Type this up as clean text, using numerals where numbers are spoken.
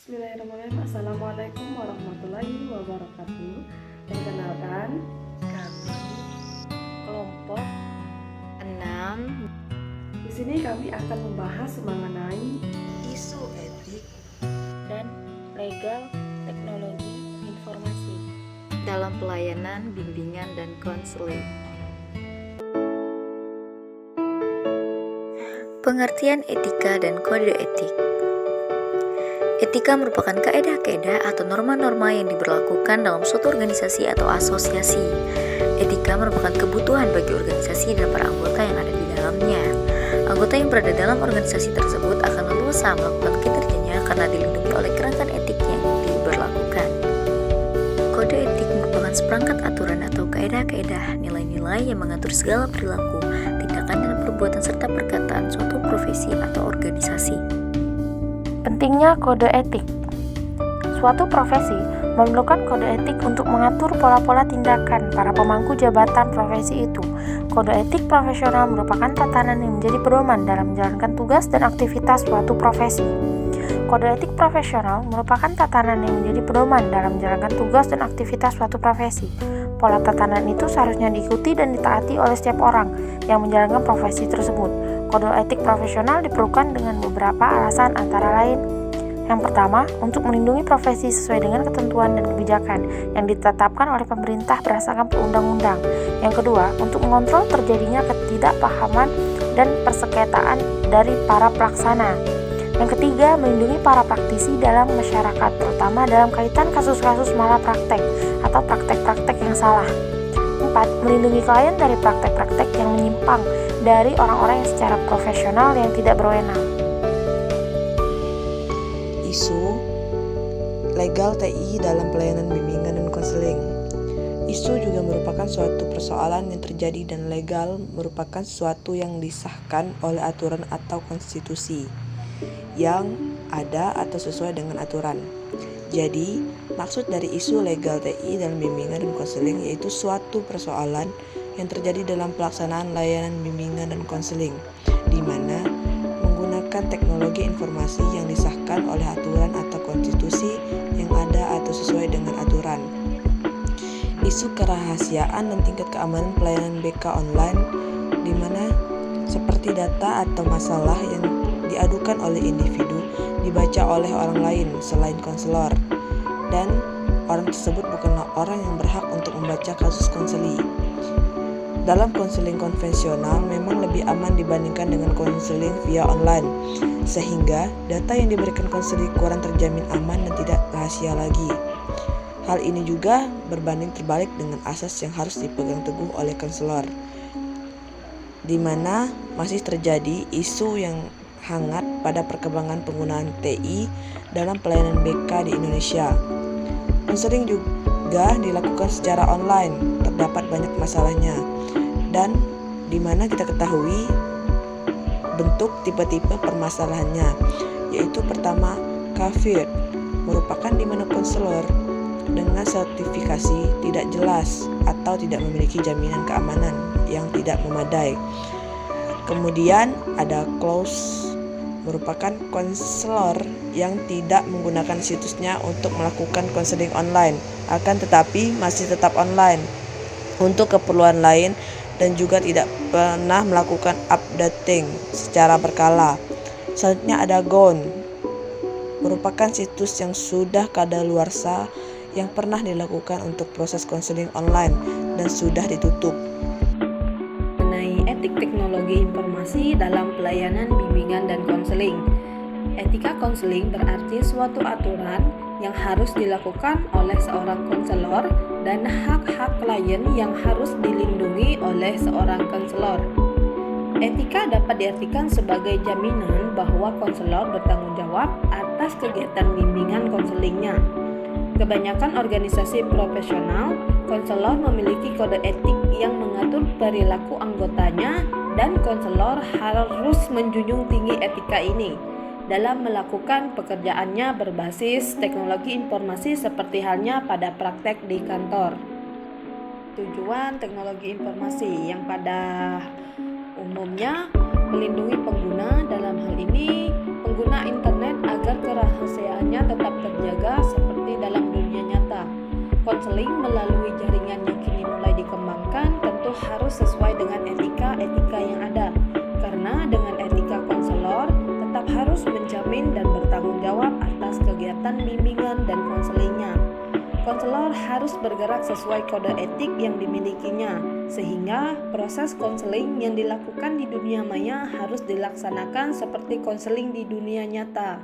Bismillahirrahmanirrahim. Assalamualaikum warahmatullahi wabarakatuh. Perkenalkan, Kami kelompok 6 di sini kami akan membahas mengenai isu etik dan legal teknologi informasi dalam pelayanan bimbingan dan konseling. Pengertian etika dan kode etik. Etika merupakan kaedah-kaedah atau norma-norma yang diberlakukan dalam suatu organisasi atau asosiasi. Etika merupakan kebutuhan bagi organisasi dan para anggota yang ada di dalamnya. Anggota yang berada dalam organisasi tersebut akan leluasa melakukan kinerjanya karena dilindungi oleh kerangka etik yang diberlakukan. Kode etik merupakan seperangkat aturan atau kaedah-kaedah nilai-nilai yang mengatur segala perilaku, tindakan dan perbuatan serta perkataan suatu profesi atau organisasi. Pentingnya kode etik. Suatu profesi memerlukan kode etik untuk mengatur pola-pola tindakan para pemangku jabatan profesi itu. Kode etik profesional merupakan tatanan yang menjadi pedoman dalam menjalankan tugas dan aktivitas suatu profesi. Kode etik profesional merupakan tatanan yang menjadi pedoman dalam menjalankan tugas dan aktivitas suatu profesi. Pola tatanan itu seharusnya diikuti dan ditaati oleh setiap orang yang menjalankan profesi tersebut. Kode etik profesional diperlukan dengan beberapa alasan antara lain. Yang pertama, untuk melindungi profesi sesuai dengan ketentuan dan kebijakan yang ditetapkan oleh pemerintah berdasarkan perundang-undang. Yang kedua, untuk mengontrol terjadinya ketidakpahaman dan persengketaan dari para pelaksana. Yang ketiga, melindungi para praktisi dalam masyarakat, terutama dalam kaitan kasus-kasus malapraktek atau praktek-praktek yang salah. 4. Melindungi klien dari praktek-praktek yang menyimpang dari orang-orang yang secara profesional yang tidak berwenang. Isu legal TI dalam pelayanan bimbingan dan konseling. Isu juga merupakan suatu persoalan yang terjadi dan legal merupakan sesuatu yang disahkan oleh aturan atau konstitusi yang ada atau sesuai dengan aturan. Jadi, maksud dari isu legal TI dalam bimbingan dan konseling yaitu suatu persoalan yang terjadi dalam pelaksanaan layanan bimbingan dan konseling, di mana menggunakan teknologi informasi yang disahkan oleh aturan atau konstitusi yang ada atau sesuai dengan aturan. Isu kerahasiaan dan tingkat keamanan pelayanan BK online, di mana seperti data atau masalah yang diadukan oleh individu dibaca oleh orang lain selain konselor, dan orang tersebut bukanlah orang yang berhak untuk membaca kasus konseli. Dalam konseling konvensional memang lebih aman dibandingkan dengan konseling via online, sehingga data yang diberikan konseling kurang terjamin aman dan tidak rahasia lagi. Hal ini juga berbanding terbalik dengan asas yang harus dipegang teguh oleh konselor, di mana masih terjadi isu yang hangat pada perkembangan penggunaan TI dalam pelayanan BK di Indonesia. Konseling juga dilakukan secara online, terdapat banyak masalahnya, dan di mana kita ketahui bentuk tipe-tipe permasalahannya, yaitu pertama, kafir, merupakan di mana konselor dengan sertifikasi tidak jelas atau tidak memiliki jaminan keamanan yang tidak memadai. Kemudian ada close, merupakan konselor yang tidak menggunakan situsnya untuk melakukan konseling online, akan tetapi masih tetap online untuk keperluan lain dan juga tidak pernah melakukan updating secara berkala. Selanjutnya ada gone, merupakan situs yang sudah kadaluarsa yang pernah dilakukan untuk proses konseling online dan sudah ditutup. Mengenai etik teknologi informasi dalam pelayanan bimbingan dan konseling. Etika konseling berarti suatu aturan yang harus dilakukan oleh seorang konselor dan hak-hak klien yang harus dilindungi oleh seorang konselor. Etika dapat diartikan sebagai jaminan bahwa konselor bertanggung jawab atas kegiatan bimbingan konselingnya. Kebanyakan organisasi profesional, konselor memiliki kode etik yang mengatur perilaku anggotanya, dan konselor harus menjunjung tinggi etika ini dalam melakukan pekerjaannya berbasis teknologi informasi seperti halnya pada praktek di kantor. Tujuan teknologi informasi yang pada umumnya melindungi pengguna, dalam hal ini pengguna internet agar kerahasiaannya tetap terjaga seperti dalam dunia nyata. Konseling melalui jaringan yang kini mulai dikembangkan tentu harus sesuai dengan etika-etika yang ada. Karena dengan etika konselor tetap harus menjamin dan bertanggung jawab atas kegiatan bimbingan dan konselingnya. Konselor harus bergerak sesuai kode etik yang dimilikinya, sehingga proses konseling yang dilakukan di dunia maya harus dilaksanakan seperti konseling di dunia nyata.